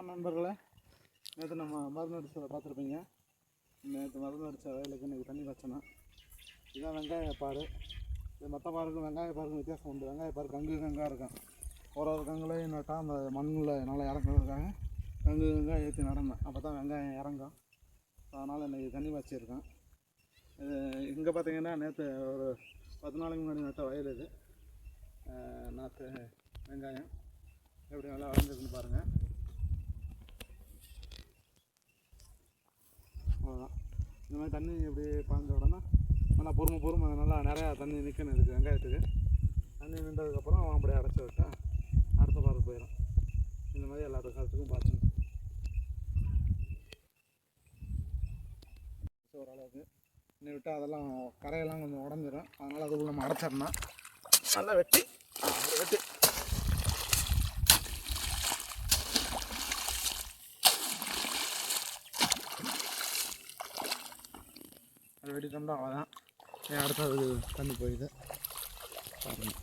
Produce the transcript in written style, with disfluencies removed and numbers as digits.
நண்பர்களே, நேற்று நம்ம மருந்து அடிச்சதை பார்த்துருப்பீங்க. நேற்று மருந்து அடித்த வயலுக்கு இன்றைக்கி தண்ணி வச்சோன்னா இதுதான் வெங்காய பாரு. இது மற்ற பாருக்கும் வெங்காய பாருக்கும் வித்தியாசம் உண்டு. வெங்காய பாரு கங்கு கங்காக இருக்கும். ஒரு கங்குலையும் நட்டால் அந்த மண்ணில் நல்லா இறங்குறதுக்காக கங்கு கங்காக ஏற்றி நடந்தேன். அப்போ தான் வெங்காயம் இறங்கும். அதனால் இன்றைக்கி தண்ணி வச்சுருக்கேன். இது இங்கே பார்த்தீங்கன்னா நேற்று ஒரு 10 நாளைக்கு முன்னாடி நட்ட வயல். இது நாற்று வெங்காயம் எப்படி நல்லா வளர்ந்துருக்குன்னு பாருங்கள். அவ்வளோதான். இந்த மாதிரி தண்ணி எப்படி பாய்ஞ்ச உடனே நல்லா பொறுமை நல்லா நிறையா தண்ணி நிற்கணும். இருக்குது வெங்காயத்துக்கு தண்ணி நின்றதுக்கப்புறம் அவன் அப்படியே அடைச்சி விட்டா அடுத்த பாருக்கு போயிடும். இந்த மாதிரி எல்லா காலத்துக்கும் பார்த்துக்கணும். ஓரளவுக்கு இன்னும் விட்டால் அதெல்லாம் கரையெல்லாம் கொஞ்சம் உடஞ்சிடும். அதனால் அதுக்குள்ள நம்ம அடைச்சிடணும். நல்லா வெட்டி அது வெட்டிட்டோம்னா அவ்வளோதான். அடுத்தது தண்ணி போயிடுது பாருங்கள்.